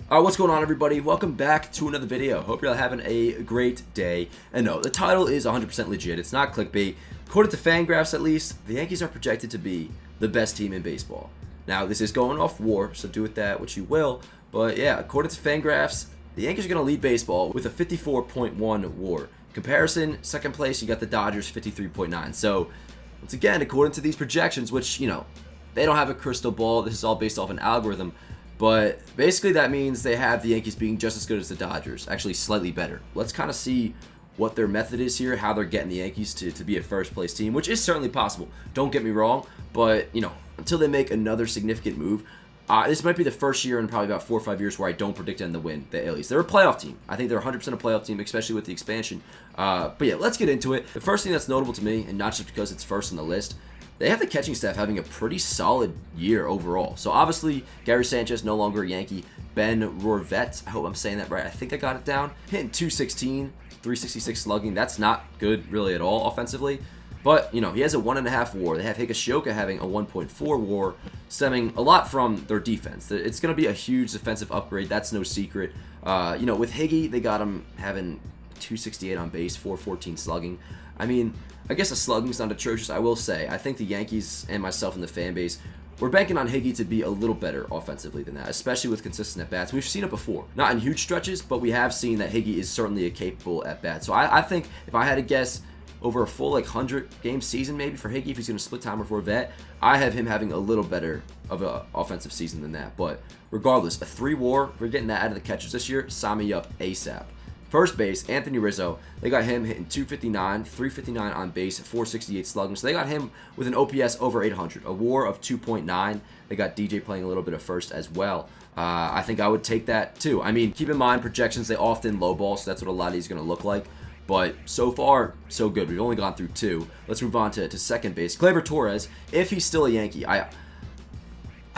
What's going on, everybody? Welcome back to another video. Hope you're all having a great day. And no, the title is 100% legit. It's not clickbait. According to Fangraphs, at least, the Yankees are projected to be the best team in baseball. Now, this is going off WAR, so do with that what you will. But yeah, according to Fangraphs, the Yankees are going to lead baseball with a 54.1 WAR. Comparison, second place, you got the Dodgers, 53.9. So, once again, according to these projections, which, they don't have a crystal ball. This is all based off an algorithm. But basically that means they have the Yankees being just as good as the Dodgers, actually slightly better. Let's kind of see what their method is here, how they're getting the Yankees to be a first place team, which is certainly possible. Don't get me wrong, but until they make another significant move, this might be the first year in probably about 4 or 5 years where I don't predict them to win the AL East. They're a playoff team. I think they're 100% a playoff team, especially with the expansion. But yeah, let's get into it. The first thing that's notable to me, and not just because it's first on the list, they have the catching staff having a pretty solid year overall. So obviously, Gary Sanchez, no longer a Yankee. Ben Rorvet, I hope I'm saying that right. I think I got it down. Hitting 216, 366 slugging. That's not good really at all offensively. But, he has a 1.5 WAR. They have Hicks having a 1.4 WAR, stemming a lot from their defense. It's going to be a huge defensive upgrade. That's no secret. With Higgy, they got him having 268 on base, 414 slugging. I guess the slugging's not atrocious, I will say. I think the Yankees and myself and the fan base, we're banking on Higgy to be a little better offensively than that, especially with consistent at-bats. We've seen it before. Not in huge stretches, but we have seen that Higgy is certainly a capable at-bat. So I think if I had to guess over a full 100-game season maybe for Higgy, if he's going to split time with Rorvet, I have him having a little better of an offensive season than that. But regardless, a 3 WAR, we're getting that out of the catchers this year. Sign me up ASAP. First base, Anthony Rizzo, they got him hitting 259, 359 on base, 468 slugging. So they got him with an OPS over 800, a WAR of 2.9. They got DJ playing a little bit of first as well. I think I would take that too. Keep in mind, projections, they often lowball, so that's what a lot of these are going to look like. But so far, so good. We've only gone through 2. Let's move on to second base. Gleyber Torres, if he's still a Yankee,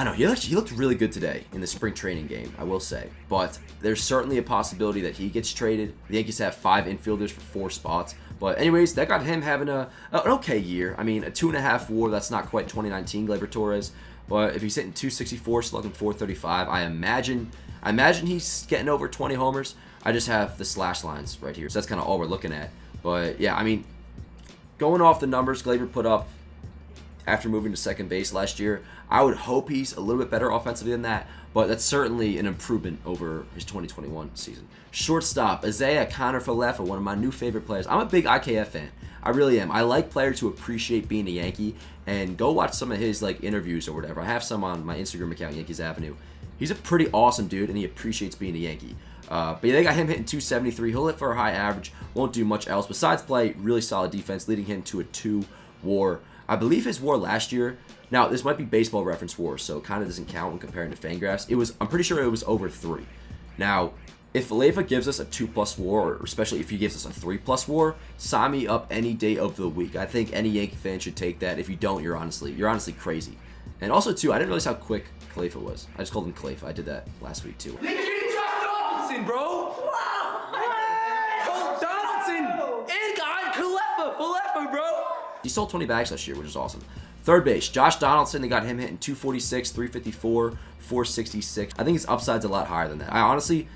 I know, he looked really good today in the spring training game, I will say. But there's certainly a possibility that he gets traded. The Yankees have 5 infielders for 4 spots. But anyways, that got him having an okay year. A 2.5 WAR, that's not quite 2019 Gleyber Torres. But if he's hitting 264, slugging 435, I imagine he's getting over 20 homers. I just have the slash lines right here. So that's kind of all we're looking at. But yeah, going off the numbers Gleyber put up after moving to second base last year, I would hope he's a little bit better offensively than that, but that's certainly an improvement over his 2021 season. Shortstop, Isaiah Kiner-Falefa, one of my new favorite players. I'm a big IKF fan. I really am. I like players who appreciate being a Yankee, and go watch some of his interviews or whatever. I have some on my Instagram account, Yankees Avenue. He's a pretty awesome dude, and he appreciates being a Yankee. But yeah, they got him hitting 273. He'll hit for a high average. Won't do much else besides play really solid defense, leading him to a 2 WAR. I believe his WAR last year, now this might be baseball reference WAR, so it kind of doesn't count when comparing to Fangraphs. I'm pretty sure it was over 3. Now, if Falefa gives us a 2+ WAR, or especially if he gives us a 3+ WAR, sign me up any day of the week. I think any Yankee fan should take that. If you don't, you're honestly crazy. And also, too, I didn't realize how quick Falefa was. I just called him Clayfa. I did that last week, too. Bro. Wow. Donaldson and got Falefa, bro. He sold 20 bags last year, which is awesome. Third base, Josh Donaldson, they got him hitting 246, 354, 466. I think his upside's a lot higher than that. I honestly,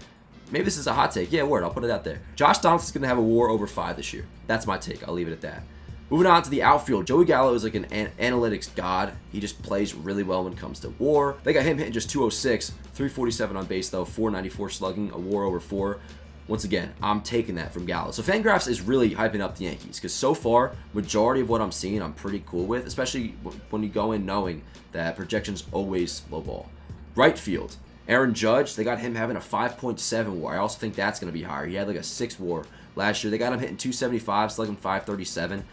maybe this is a hot take. Yeah, word, I'll put it out there. Josh Donaldson's going to have a WAR over 5 this year. That's my take. I'll leave it at that. Moving on to the outfield, Joey Gallo is like an analytics god. He just plays really well when it comes to WAR. They got him hitting just 206, 347 on base though, 494 slugging, a WAR over 4. Once again, I'm taking that from Gallo. So Fangraphs is really hyping up the Yankees because so far, majority of what I'm seeing, I'm pretty cool with, especially when you go in knowing that projections always lowball. Right field, Aaron Judge, they got him having a 5.7 WAR. I also think that's going to be higher. He had a 6 WAR last year. They got him hitting 275, slugging 537.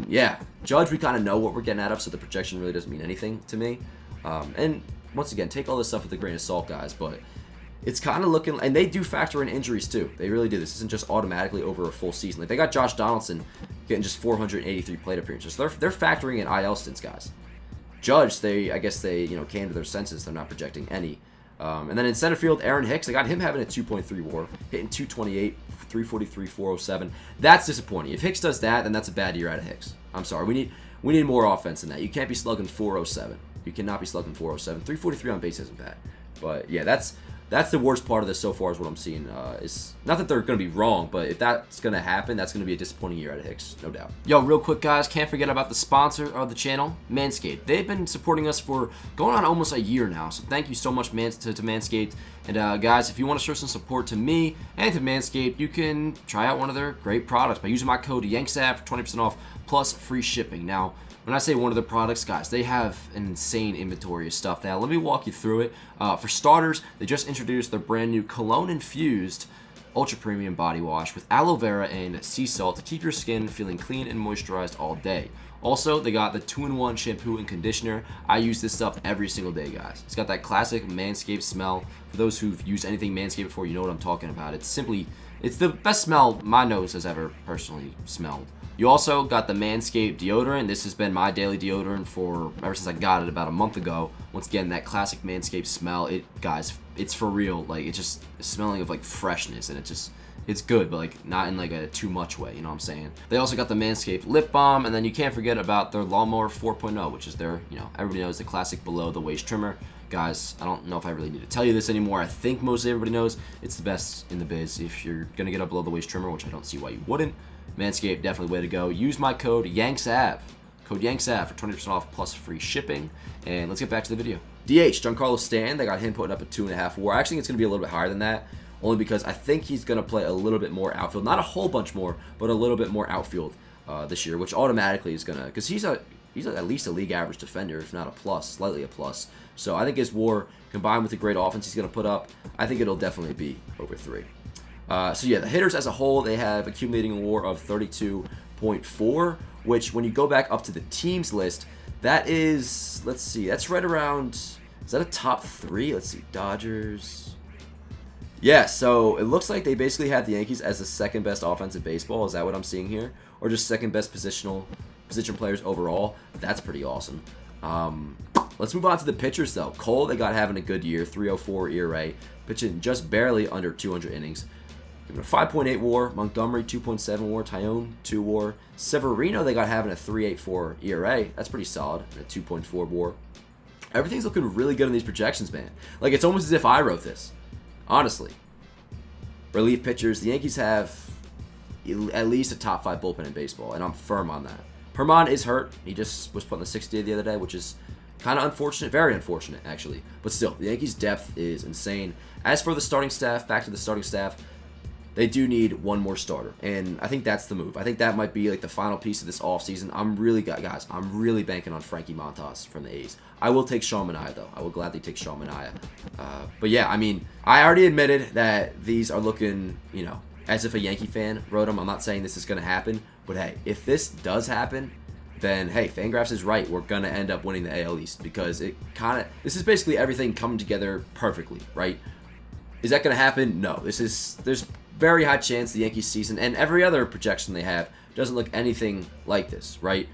Yeah, Judge, we kind of know what we're getting out of, so the projection really doesn't mean anything to me. And once again, take all this stuff with a grain of salt, guys, but it's kind of looking, and they do factor in injuries too. They really do. This isn't just automatically over a full season. They got Josh Donaldson getting just 483 plate appearances. They're factoring in IL stints, guys. Judge, I guess they came to their senses. They're not projecting any. And then in center field, Aaron Hicks, they got him having a 2.3 WAR, hitting 228, 343, 407. That's disappointing. If Hicks does that, then that's a bad year out of Hicks. I'm sorry. We need more offense than that. You can't be slugging 407. You cannot be slugging 407. 343 on base isn't bad. But yeah, that's That's the worst part of this so far is what I'm seeing. Is not that they're going to be wrong, but if that's going to happen, that's going to be a disappointing year out of Hicks, no doubt. Yo, real quick, guys, can't forget about the sponsor of the channel, Manscaped. They've been supporting us for going on almost a year now, so thank you so much, to Manscaped. And guys, if you want to show some support to me and to Manscaped, you can try out one of their great products by using my code YANKSAV for 20% off plus free shipping. Now, when I say one of the products, guys, they have an insane inventory of stuff. Now, let me walk you through it. For starters, they just introduced their brand new cologne-infused ultra premium body wash with aloe vera and sea salt to keep your skin feeling clean and moisturized all day. Also, they got the 2-in-1 shampoo and conditioner. I use this stuff every single day, guys. It's got that classic Manscaped smell. For those who've used anything Manscaped before, you know what I'm talking about. It's the best smell my nose has ever personally smelled. You also got the Manscaped deodorant. This has been my daily deodorant for ever since I got it about a month ago. Once again, that classic Manscaped smell. Guys, it's for real. Like, it's just smelling of like freshness, and it's good, but like not in like a too much way, you know what I'm saying? They also got the Manscaped lip balm, and then you can't forget about their Lawnmower 4.0, which is their, everybody knows the classic below the waist trimmer. Guys, I don't know if I really need to tell you this anymore. I think most everybody knows it's the best in the biz. If you're gonna get a below the waist trimmer, which I don't see why you wouldn't, Manscaped, definitely way to go. Use my code YANKSAV. Code YANKSAV for 20% off plus free shipping. And let's get back to the video. DH, Giancarlo Stanton, they got him putting up a 2.5 WAR. I actually think it's going to be a little bit higher than that, only because I think he's going to play a little bit more outfield. Not a whole bunch more, but a little bit more outfield this year, which automatically is going to, because he's at least a league average defender, if not a plus, slightly a plus. So I think his WAR, combined with the great offense he's going to put up, I think it'll definitely be over 3. So yeah, the hitters as a whole, they have accumulating a WAR of 32.4, which when you go back up to the teams list, that is, let's see, that's right around, is that a top 3? Let's see, Dodgers. Yeah, so it looks like they basically have the Yankees as the second best offense in baseball. Is that what I'm seeing here? Or just second best position players overall? That's pretty awesome. Let's move on to the pitchers, though. Cole, they got having a good year, 3.04 ERA, pitching just barely under 200 innings. A 5.8 WAR, Montgomery 2.7 WAR, Tyone 2 WAR, Severino they got having a 3.84 ERA. That's pretty solid. And a 2.4 WAR. Everything's looking really good in these projections, man. Like, it's almost as if I wrote this, honestly. Relief pitchers, the Yankees have at least a top 5 bullpen in baseball, and I'm firm on that. Permon is hurt. He just was put on the 60th the other day, which is kind of unfortunate, very unfortunate actually. But still, the Yankees' depth is insane. As for the starting staff, back to the starting staff. They do need one more starter, and I think that's the move. I think that might be like the final piece of this offseason. I'm really banking on Frankie Montas from the A's. I will take Sean Manaea, though. I will gladly take Sean Manaea. But yeah, I mean, I already admitted that these are looking, as if a Yankee fan wrote them. I'm not saying this is going to happen, but hey, if this does happen, then hey, Fangraphs is right. We're going to end up winning the AL East because this is basically everything coming together perfectly, right? Is that going to happen? No. There's very high chance the Yankees season and every other projection they have doesn't look anything like this, right?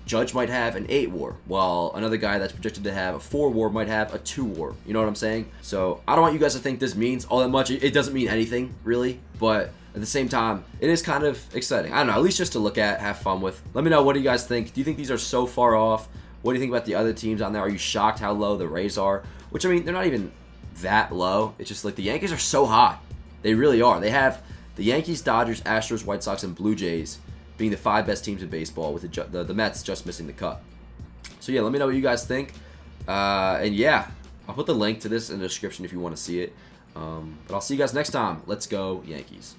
Judge might have an 8 WAR, while another guy that's projected to have a 4 WAR might have a 2 WAR. You know what I'm saying? So I don't want you guys to think this means all that much. It doesn't mean anything, really, but at the same time, it is kind of exciting. I don't know, at least just to look at, have fun with. Let me know, what do you guys think? Do you think these are so far off? What do you think about the other teams on there? Are you shocked how low the Rays are? Which, I mean, they're not even that low. It's just like the Yankees are so hot. They really are. They have the Yankees, Dodgers, Astros, White Sox, and Blue Jays being the 5 best teams in baseball, with the Mets just missing the cut. So yeah, let me know what you guys think. And yeah, I'll put the link to this in the description if you want to see it. But I'll see you guys next time. Let's go Yankees.